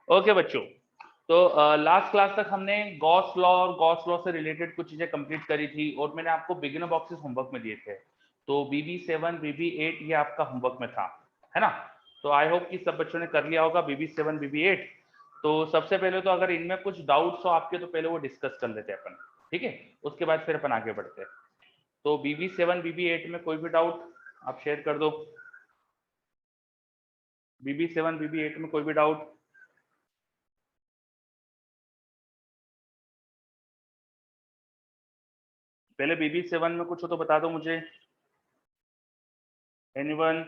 Okay बच्चों, तो last class तक हमने गॉस लॉ और गॉस लॉ से रिलेटेड कुछ चीजें कंप्लीट करी थी और मैंने आपको बिगिनर बॉक्सेस होमवर्क में दिए थे। तो BB7 BB8 ये आपका होमवर्क में था, है ना? तो आई होप कि सब बच्चों ने कर लिया होगा BB7 BB8। तो सबसे पहले तो अगर इनमें कुछ डाउट्स हो आपके तो पहले वो डिस्कस कर लेते हैं अपन, ठीक है? उसके बाद फिर अपन आगे बढ़ते हैं। तो BB7 BB8 में कोई भी डाउट आप शेयर कर दो। BB7 BB8 में कोई भी डाउट? पहले BB7 में कुछ हो तो बता दो मुझे। एनीवन?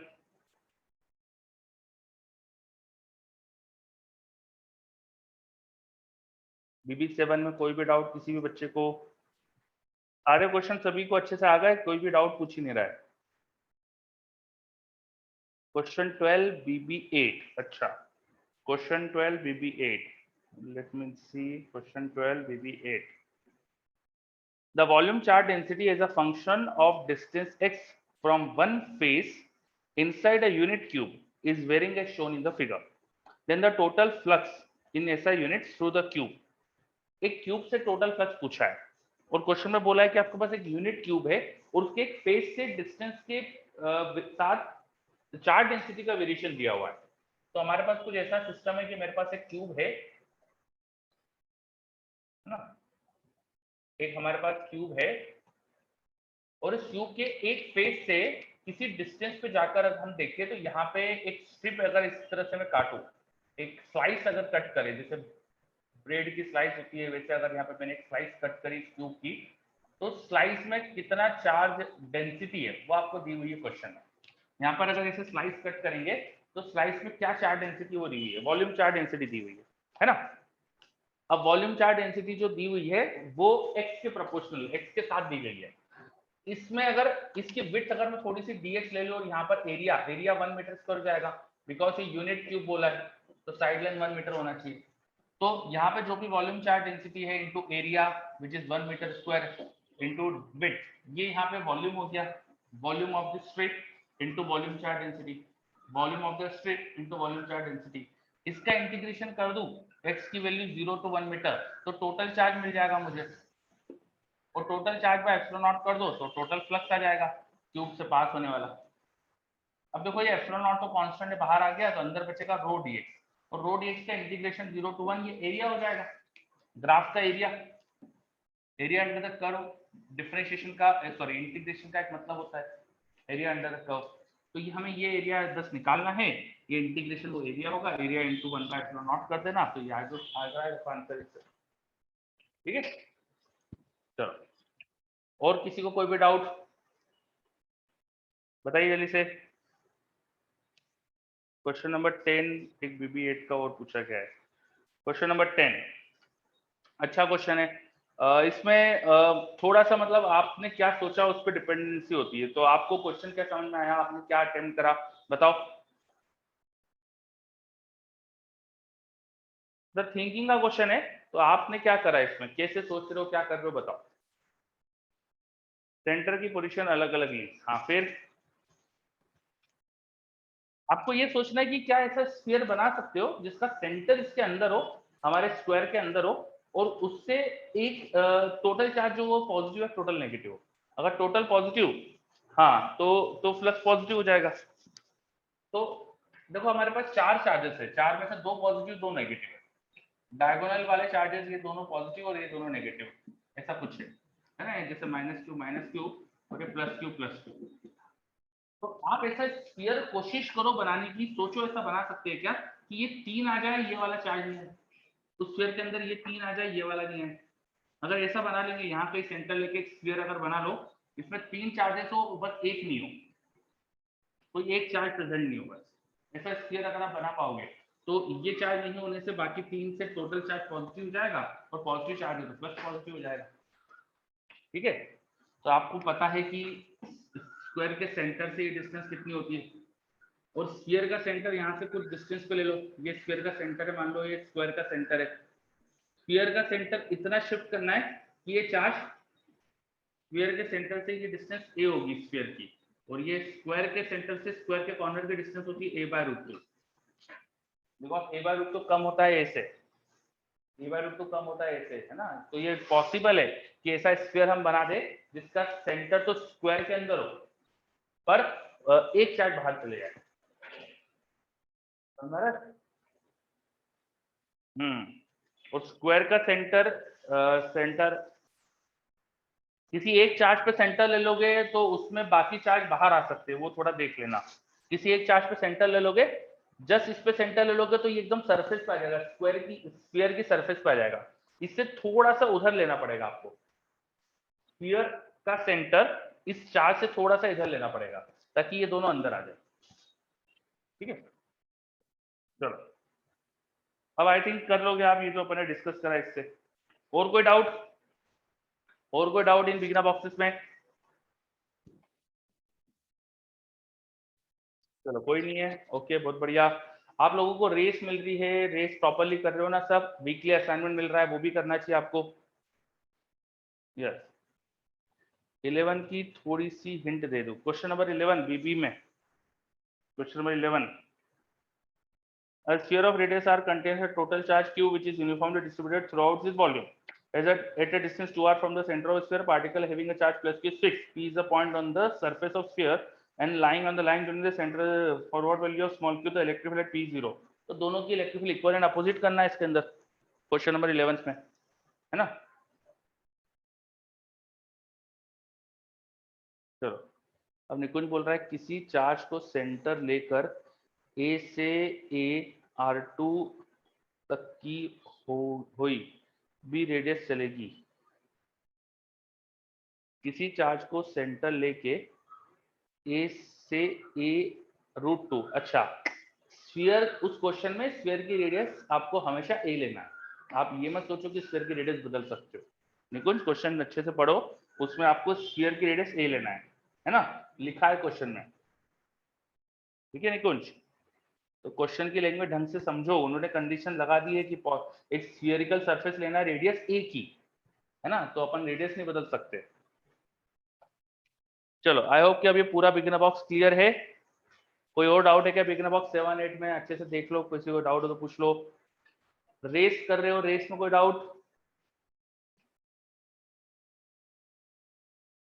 BB7 में कोई भी डाउट किसी भी बच्चे को? सारे क्वेश्चन सभी को अच्छे से आ गए, कोई भी डाउट पूछ ही नहीं रहा है। क्वेश्चन 12 BB8, अच्छा question 12 BB8, let me see. Question 12 BB8, the volume charge density is a function of distance x from one face inside a unit cube is varying as shown in the figure, then the total flux in SI units through the cube। एक cube से total flux पूछा है और question में बोला है कि आपके पास एक यूनिट क्यूब है और उसके एक फेस से डिस्टेंस के साथ चार्ज डेंसिटी का वेरिएशन दिया हुआ है। तो हमारे पास कुछ ऐसा सिस्टम है कि मेरे पास एक क्यूब है ना, एक हमारे पास क्यूब है और इस क्यूब के एक फेस से किसी डिस्टेंस पे जाकर अगर हम देखें तो यहाँ पे एक स्ट्रिप अगर इस तरह से मैं काटूं, एक स्लाइस अगर कट करें, जैसे ब्रेड की स्लाइस होती है वैसे अगर यहाँ पे मैंने एक स्लाइस कट करी क्यूब की, तो स्लाइस में कितना चार्ज डेंसिटी है वो आपको दी हुई है क्वेश्चन में। यहाँ पर अगर ऐसे स्लाइस कट करेंगे तो स्लाइस में क्या चार्ज डेंसिटी हो रही है, वॉल्यूम चार्ज डेंसिटी दी हुई है ना? अब वॉल्यूम चार्ज डेंसिटी जो दी हुई है वो एक्स के प्रोपोर्शनल, एक्स के साथ दी गई है। इसमें अगर इसकी विड्थ अगर मैं थोड़ी सी डीएक्स ले लूं और यहाँ पर एरिया 1 मीटर स्क्वायर जाएगा, बिकॉज ये यूनिट क्यूब बोला है तो साइड लाइन 1 मीटर होना चाहिए। तो यहाँ पे जो भी वॉल्यूम चार्ज डेंसिटी है into area which is 1 metre square into width, ये यहाँ पे वॉल्यूम हो गया, volume of the strip into volume charge density, volume of the strip into volume charge density. इसका इंटीग्रेशन कर दूं x की वैल्यू 0 to 1 मीटर तो टोटल चार्ज मिल जाएगा मुझे, और total charge by epsilon naught कर दो तो टोटल फ्लक्स आ जाएगा क्यूब से पास होने वाला। अब देखो ये एप्सिलॉन नॉट तो कांस्टेंट है, बाहर आ गया तो अंदर बचेगा रो डीएक्स और रो डीएक्स का इंटीग्रेशन 0 to 1 ये एरिया हो जाएगा, ग्राफ का area, area under the curve. Differentiation का सॉरी इंटीग्रेशन का एक मतलब होता है एरिया अंडर द कर्व। तो ये हमें ये एरिया बस निकालना है, ये इंटीग्रेशन वो एरिया होगा, एरिया इनटू 1 का एप्सिलॉन नॉट कर देना तो ये आ जाएगा आंसर इससे। ठीक है, चलो और किसी को कोई भी डाउट बताइए जल्दी से। क्वेश्चन नंबर 10 एक BB8 का और पूछा गया है। क्वेश्चन नंबर 10 अच्छा क्वेश्चन है। इसमें थोड़ा सा मतलब आपने क्या सोचा उस पर डिपेंडेंसी होती है। तो आपको क्वेश्चन क्या समझ में आया, आपने क्या अटेम्प्ट करा, बताओ। द थिंकिंग का क्वेश्चन है, तो आपने क्या करा इसमें, कैसे सोच रहे हो, क्या कर रहे हो, बताओ। सेंटर की पोजीशन अलग अलग ली, हाँ फिर आपको ये सोचना है कि क्या ऐसा स्फीयर बना सकते हो जिसका सेंटर इसके अंदर हो, हमारे स्क्वायर के अंदर हो, और उससे एक टोटल चार्ज जो वो पॉजिटिव है टोटल नेगेटिव हो। अगर टोटल पॉजिटिव, हाँ तो फ्लक्स पॉजिटिव हो जाएगा। तो देखो हमारे पास चार चार्जेस है, चार में से दो पॉजिटिव दो नेगेटिव है, डायगोनल वाले चार्जेस ये दोनों पॉजिटिव और ये दोनों नेगेटिव, ऐसा कुछ है ना, जैसे माइनस क्यू और ये प्लस क्यू। तो आप ऐसा स्फीयर कोशिश करो बनाने की, सोचो ऐसा बना सकते हैं क्या कि ये तीन आ जाए, ये वाला चार्ज नहीं है, तो स्फीयर के अंदर ये तीन आ जाए, ये वाला नहीं है। अगर ऐसा बना लेंगे, यहाँ पे सेंटर लेके एक स्फीयर अगर बना लो, इसमें तीन चार्जेस हो बस एक नहीं हो, कोई एक चार्ज प्रेजेंट नहीं हो, बस ऐसा स्फीयर अगर आप बना पाओगे तो ये चार्ज नहीं होने से बाकी तीन से टोटल चार्ज पॉजिटिव हो जाएगा और पॉजिटिव चार्ज हो तो प्लस पॉजिटिव हो जाएगा। ठीक है, तो आपको पता है कि स्क्वायर के सेंटर से ये डिस्टेंस कितनी होती है, और स्फीयर का सेंटर यहाँ से कुछ डिस्टेंस पे ले लो, ये स्फीयर का सेंटर है, मान लो ये स्क्वायर का सेंटर है, स्फीयर का सेंटर इतना शिफ्ट करना है कि ये चार्ज स्क्वायर के सेंटर से ये डिस्टेंस ए होगी स्फीयर की, और ये स्क्वायर के सेंटर से स्क्वायर के कॉर्नर की डिस्टेंस होती है a/√2। Because A by root तो कम होता है ए से, ए बाय रूट तो कम होता है ए से, है ना। तो ये पॉसिबल है कि ऐसा स्क्वायर हम बना दे जिसका सेंटर तो स्क्वायर के अंदर हो पर एक चार्ज बाहर चले जाए। समझ रहे? और स्क्वायर का सेंटर सेंटर किसी एक चार्ज पे सेंटर ले लोगे तो उसमें बाकी चार्ज बाहर आ सकते हैं, वो थोड़ा देख लेना। किसी एक चार्ज पे सेंटर ले लोगे, जस्ट इस पे सेंटर ले लोगे तो ये एकदम सरफेस पे आ जाएगा, स्क्वायर की सरफेस पे आ जाएगा। इससे थोड़ा सा उधर लेना पड़ेगा आपको, स्फीयर का सेंटर इस चार्ज से थोड़ा सा इधर लेना पड़ेगा ताकि ये दोनों अंदर आ जाए। ठीक है, चलो अब आई थिंक कर लोगे आप, ये जो अपने डिस्कस करा इससे। और कोई डाउट, और कोई डाउट इन बिगिनर बॉक्सेस में? चलो कोई नहीं है, ओके बहुत बढ़िया। आप लोगों को रेस मिल रही है, रेस प्रॉपरली कर रहे हो ना सब? वीकली असाइनमेंट मिल रहा है, वो भी करना चाहिए आपको। यस, 11 की थोड़ी सी हिंट दे दूं, क्वेश्चन नंबर 11 बीबी में, question number 11, a sphere of radius r contains a total charge q which is uniformly distributed throughout this volume. As at a distance 2r from the center of a sphere, particle having a charge plus q is fixed. P is the point on the surface of sphere and lying on the line during the center forward value of small q, the electric field at p is 0. तो दोनों की electric field equal and opposite करना है इसके अंदर, question number 11 में, है ना। चलो अब निकुंज बोल रहा है किसी चार्ज को सेंटर लेकर ए से ए आर टू तक की हुई बी रेडियस चलेगी। किसी चार्ज को सेंटर लेके ए से ए रूट टू, अच्छा स्फीयर, उस क्वेश्चन में स्फीयर की रेडियस आपको हमेशा ए लेना है। आप ये मत सोचो कि स्फीयर की रेडियस बदल सकते हो। निकुंज क्वेश्चन अच्छे से पढ़ो, उसमें आपको स्फीयर की रेडियस ए लेना है ना, लिखा है क्वेश्चन में। ठीक है निकुंज, तो क्वेश्चन की लैंग्वेज ढंग से समझो, उन्होंने कंडीशन लगा दी है कि एक स्फीयरिकल सरफेस लेना है रेडियस ए की, है ना, तो अपन रेडियस नहीं बदल सकते। चलो आई होप कि अब ये पूरा बिगिनर बॉक्स क्लियर है। कोई और डाउट है क्या बिगिनर बॉक्स 7 8 में? अच्छे से देख लो, किसी को डाउट हो तो पूछ लो। रेस कर रहे हो, रेस में कोई डाउट?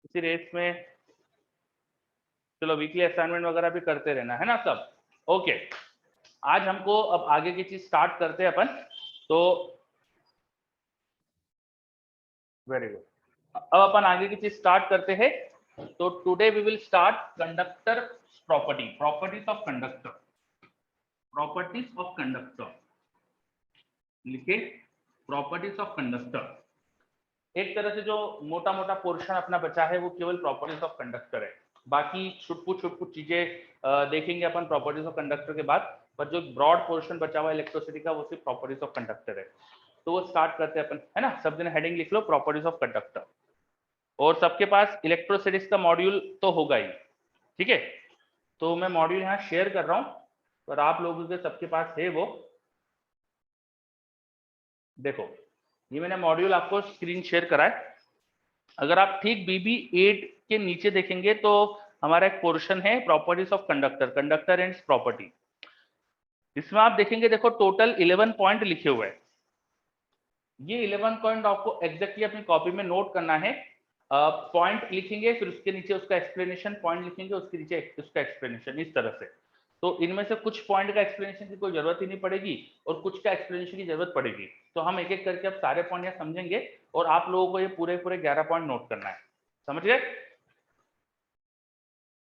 किसी रेस में? चलो वीकली असाइनमेंट वगैरह भी करते रहना, है ना सब। ओके, आज हमको अब आगे की चीज स्टार्ट करते हैं अपन, तो वेरी गुड। अब अपन आगे की चीज स्टार्ट करते हैं। तो today we will start conductor property, properties of conductor, properties of conductor, लिखे प्रॉपर्टीज ऑफ कंडक्टर। एक तरह से जो मोटा मोटा पोर्शन अपना बचा है वो केवल प्रॉपर्टीज ऑफ कंडक्टर है, बाकी छुटपुट छुटपुट चीजें देखेंगे अपन प्रॉपर्टीज ऑफ कंडक्टर के बाद, पर जो ब्रॉड पोर्शन बचा हुआ है इलेक्ट्रिसिटी का वो सिर्फ प्रॉपर्टीज ऑफ कंडक्टर है। तो वो स्टार्ट करते हैं अपन, है ना। सब दिन हेडिंग लिख लो प्रॉपर्टीज ऑफ कंडक्टर, और सबके पास इलेक्ट्रोस्टैटिक्स का मॉड्यूल तो होगा ही, ठीक है। तो मैं मॉड्यूल यहाँ शेयर कर रहा हूँ, पर आप लोगों के सबके पास है वो, देखो ये मैंने मॉड्यूल आपको स्क्रीन शेयर करा है। अगर आप ठीक बीबी 8 के नीचे देखेंगे तो हमारा एक पोर्शन है properties of conductor, conductor and property. इसमें आप देखेंगे, देखो टोटल 11 पॉइंट लिखे हुए हैं। ये 11 पॉइंट आपको एग्जैक्टली अपनी कॉपी में नोट करना है। पॉइंट लिखेंगे, फिर उसके नीचे उसका एक्सप्लेनेशन, पॉइंट लिखेंगे उसके नीचे उसका एक्सप्लेनेशन, इस तरह से। तो इनमें से कुछ पॉइंट का एक्सप्लेनेशन की कोई जरूरत ही नहीं पड़ेगी और कुछ का एक्सप्लेनेशन की जरूरत पड़ेगी। तो हम एक एक करके अब सारे पॉइंट यहाँ समझेंगे और आप लोगों को ये पूरे पूरे 11 पॉइंट नोट करना है, समझ गए।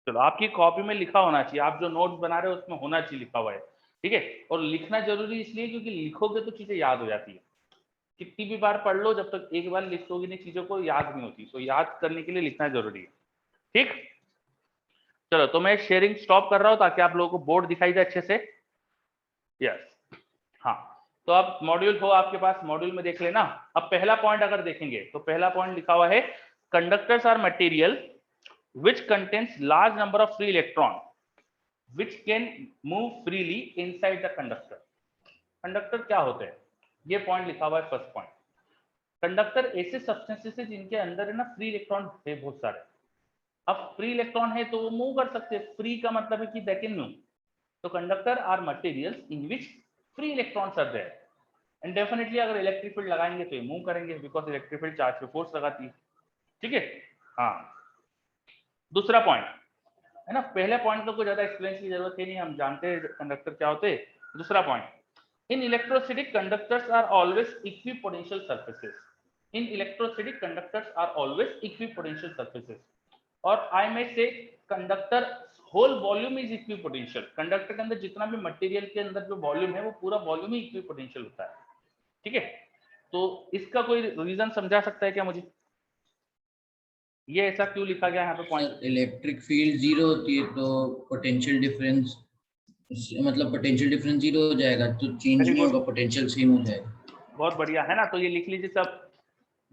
चलो आपकी कॉपी में लिखा होना चाहिए, आप जो नोट्स बना रहे हो उसमें होना चाहिए लिखा हुआ है, ठीक है। और लिखना जरूरी इसलिए क्योंकि लिखोगे तो चीजें याद हो जाती है। कितनी भी बार पढ़ लो, जब तक एक बार लिखोगे नहीं चीजों को याद नहीं होती, तो याद करने के लिए लिखना जरूरी है, ठीक। चलो तो मैं शेयरिंग स्टॉप कर रहा हूं ताकि आप लोगों को बोर्ड दिखाई दे अच्छे से। यस, हाँ, तो अब मॉड्यूल हो आपके पास, मॉड्यूल में देख लेना। अब पहला पॉइंट अगर देखेंगे तो पहला पॉइंट लिखा हुआ है conductors are material which contains large number of free electron which can move freely inside the conductor। Conductor क्या होते हैं, ये पॉइंट लिखा हुआ है फर्स्ट पॉइंट। कंडक्टर ऐसे सब्सटेंसेस है जिनके अंदर है ना फ्री इलेक्ट्रॉन है बहुत सारे। अब फ्री इलेक्ट्रॉन है तो वो मूव कर सकते हैं, फ्री का मतलब है कि दे कैन मूव। तो conductor are materials in which free electrons are there and definitely अगर इलेक्ट्रिक फील्ड लगाएंगे तो ये मूव करेंगे बिकॉज इलेक्ट्रिक फील्ड चार्ज पे फोर्स लगाती है। ठीक है, हाँ। दूसरा पॉइंट है ना, पहले पॉइंट को ज्यादा एक्सप्लेन की जरूरत है नहीं, हम जानते हैं कंडक्टर क्या होते हैं। दूसरा point, in electrostatic conductors are always equipotential surfaces. In electrostatic conductors are always equipotential surfaces, और I may say conductor whole volume is equipotential. Conductor के अंदर जितना भी मटेरियल के अंदर जो वॉल्यूम है वो पूरा वॉल्यूम ही इक्विपोटेंशियल होता है। ठीक है, तो इसका कोई रीजन समझा सकता है क्या मुझे, ये ऐसा क्यों लिखा गया यहाँ पे पॉइंट? इलेक्ट्रिक फील्ड जीरो होती है तो पोटेंशियल डिफरेंस, मतलब पोटेंशियल डिफरेंस जीरो हो जाएगा तो चेंज नहीं होगा, पोटेंशियल सेम हो जाएगा। बहुत बढ़िया है ना, तो ये लिख लीजिए सब।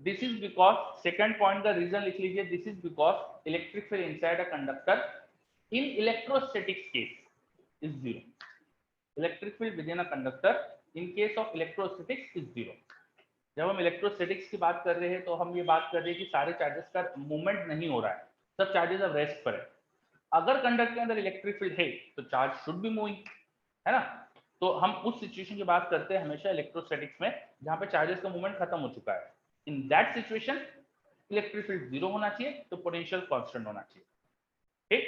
This is because, second point का रीजन लिख लीजिए, this is because electric field inside a conductor in electrostatics case is zero. Electric field with in a conductor in case of electrostatics is zero. जब हम electrostatics की बात कर रहे हैं तो हम ये बात कर रहे हैं कि सारे चार्जेस का मूवमेंट नहीं हो रहा है, सब चार्जेस अब रेस्ट पर है। अगर कंडक्टर के अंदर इलेक्ट्रिक फील्ड है तो चार्ज शुड बी मूविंग, है ना। तो हम उस सिचुएशन की बात करते हैं हमेशा इलेक्ट्रोस्टैटिक्स में जहां पे चार्जेस का मूवमेंट खत्म हो चुका है। In that situation electric field zero होना चाहिए तो पोटेंशियल कांस्टेंट होना चाहिए। ठीक,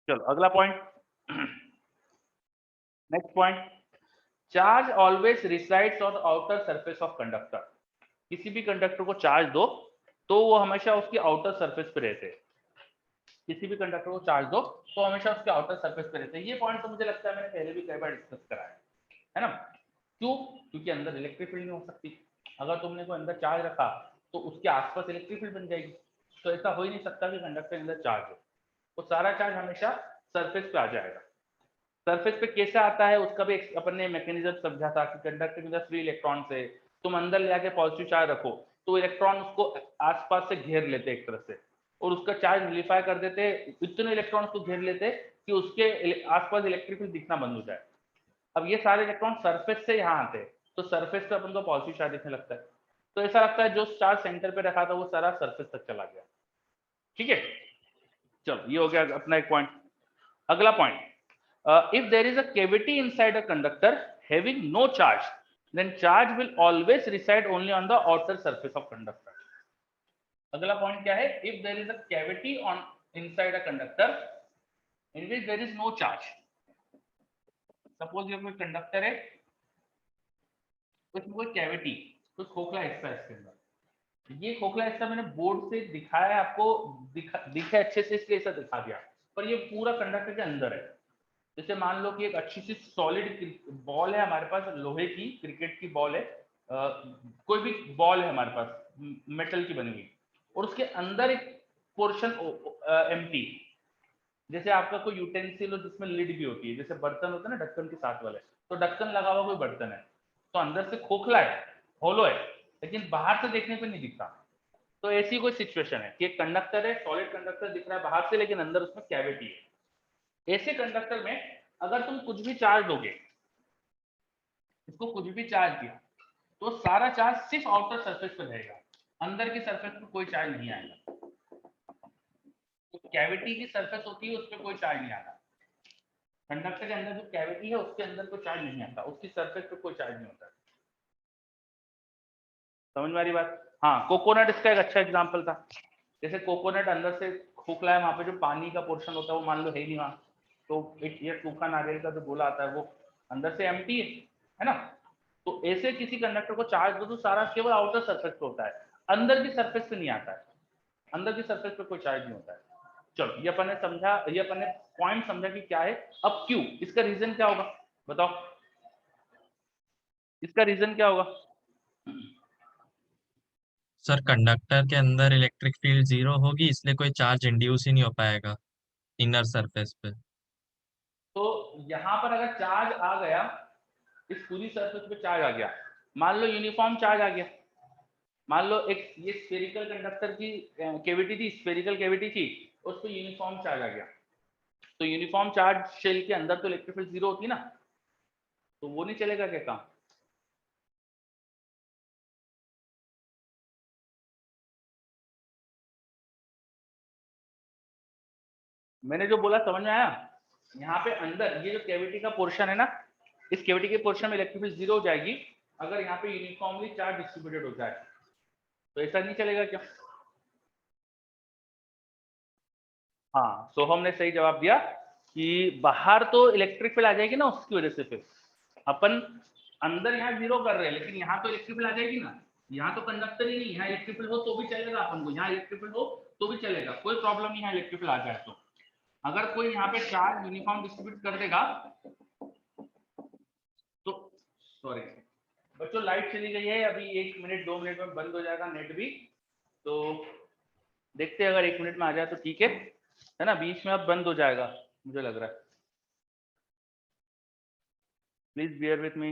चलो अगला point. Next point, charge always resides on outer surface of conductor. किसी भी कंडक्टर को चार्ज दो तो वो हमेशा उसकी आउटर सरफेस पे रहते हैं। किसी भी कंडक्टर को चार्ज दो तो हमेशा उसके आउटर सरफेस पे रहते हैं। ये पॉइंट तो मुझे लगता है मैंने पहले भी कई बार डिस्कस करा है ना। क्यों? क्योंकि अंदर इलेक्ट्रिक फील्ड नहीं हो सकती। अगर तुमने कोई अंदर चार्ज रखा तो उसके आसपास इलेक्ट्रिक फील्ड बन जाएगी, तो ऐसा हो ही नहीं सकता कि कंडक्टर के अंदर चार्ज हो। वो सारा चार्ज हमेशा सरफेस पे आ जाएगा। सरफेस पे कैसे आता है उसका भी अपन ने मैकेनिज्म समझा था कि कंडक्टर के अंदर फ्री इलेक्ट्रॉन से तुम अंदर ले आके पॉजिटिव चार्ज रखो तो इलेक्ट्रॉन उसको आसपास से घेर लेते एक तरह से, और उसका चार्ज न्यूलिफाई कर देते, इतने इलेक्ट्रॉन को घेर लेते कि उसके आसपास इलेक्ट्रिक फील्ड दिखना बंद हो जाए। अब ये सारे इलेक्ट्रॉन सरफेस से यहाँ आते हैं तो सरफेस पे अपन को पॉजिटिव चार्ज दिखने लगता है, तो ऐसा लगता है जो चार्ज सेंटर पे रखा था वो सारा सरफेस तक चला गया। ठीक है, चलो ये हो गया अपना एक पॉइंट। अगला point, if there is a cavity inside a conductor having no charge, then charge will always reside only on the outer surface of conductor. अगला पॉइंट क्या है, if there is a cavity on inside a conductor in which there is no charge. Suppose ये कोई conductor है, उसमें कोई cavity, कुछ खोखला हिस्सा है इसके अंदर। ये खोखला हिस्सा मैंने बोर्ड से दिखाया है आपको, दिखे अच्छे से इसलिए ऐसा दिखा दिया, पर ये पूरा कंडक्टर के अंदर है। जैसे मान लो कि एक अच्छी सी सॉलिड बॉल है हमारे पास, लोहे की क्रिकेट की बॉल है, कोई भी बॉल है हमारे पास मेटल की बनी हुई, और उसके अंदर एक पोर्शन एम्प्टी, जैसे आपका कोई यूटेंसिल हो जिसमें लिड भी होती है, जैसे बर्तन होता है ना ढक्कन के साथ वाले, तो ढक्कन लगा हुआ कोई बर्तन है तो अंदर से खोखला है, होलो है, लेकिन बाहर से देखने पे नहीं दिखता। तो ऐसी कोई सिचुएशन है कि एक कंडक्टर है, सॉलिड कंडक्टर दिख रहा है बाहर से लेकिन अंदर उसमें कैविटी है। ऐसे कंडक्टर में अगर तुम कुछ भी चार्ज दोगे, इसको कुछ भी चार्ज दिया तो सारा चार्ज सिर्फ आउटर सरफेस पे रहेगा, अंदर की सरफेस पे कोई चार्ज नहीं आएगा। तो कैविटी की सरफेस होती है उस पर कोई चार्ज नहीं आता। कंडक्टर के अंदर जो कैविटी है उसके अंदर कोई चार्ज नहीं आता, उसकी सरफेस पे कोई चार्ज नहीं होता। समझ में आ रही बात? हाँ, कोकोनट इसका एक अच्छा एग्जाम्पल था। जैसे कोकोनट अंदर से खोखला है, वहां पे जो पानी का पोर्शन होता है वो मान लो है ही नहीं वहां, तो एक ये सूखा नारियल का जो गोला आता है वो अंदर से एम्प्टी है ना। तो ऐसे किसी कंडक्टर को चार्ज दो तो सारा केवल आउटर सरफेस पे होता है, अंदर की सरफेस पे नहीं आता है, अंदर की सरफेस पे कोई चार्ज नहीं होता है। चलो ये अपन ने समझा, ये अपन ने पॉइंट समझा कि क्या है। अब क्यों, इसका रीजन क्या होगा बताओ, इसका रीजन क्या होगा? सर कंडक्टर के अंदर इलेक्ट्रिक फील्ड जीरो होगी इसलिए कोई चार्ज इंड्यूस ही नहीं हो पाएगा इनर सरफेस पे। तो यहां पर अगर चार्ज आ गया, इस पूरी सरफेस पे चार्ज आ गया, मान लो यूनिफॉर्म चार्ज आ गया, मान लो एक ये स्फेरिकल कंडक्टर की कैविटी थी, स्फेरिकल कैविटी थी, उस पर यूनिफॉर्म चार्ज आ गया, तो यूनिफॉर्म चार्ज शेल के अंदर तो इलेक्ट्रिक फील्ड जीरो होती ना, तो वो नहीं चलेगा क्या काम? मैंने जो बोला समझ में आया? यहाँ पे अंदर ये जो कैविटी का पोर्शन है ना, इस कैविटी के पोर्शन में इलेक्ट्रिक फील्ड 0 हो जाएगी अगर यहाँ पे यूनिफॉर्मली चार्ज डिस्ट्रीब्यूटेड हो जाए। तो ऐसा नहीं चलेगा क्या? हाँ, सो हमने सही जवाब दिया कि बाहर तो इलेक्ट्रिक फील्ड आ जाएगी ना, उसकी वजह से फिर अपन अंदर यहाँ 0 कर रहे हैं, लेकिन यहाँ तो इलेक्ट्रिक फील्ड आ जाएगी ना। यहाँ तो कंडक्टर ही नहीं, यहाँ इलेक्ट्रिक फील्ड हो तो भी चलेगा अपन को, यहाँ इलेक्ट्रिक फील्ड हो तो भी चलेगा, कोई प्रॉब्लम नहीं है इलेक्ट्रिक फील्ड आ जाए तो। अगर कोई यहाँ पे चार्ज यूनिफॉर्म डिस्ट्रीब्यूट कर देगा तो, सॉरी बच्चों लाइट चली गई है, अभी 1 मिनट 2 मिनट में बंद हो जाएगा नेट भी, तो देखते हैं अगर 1 मिनट में आ जाए तो ठीक है ना, बीच में अब बंद हो जाएगा मुझे लग रहा है। Please bear with me.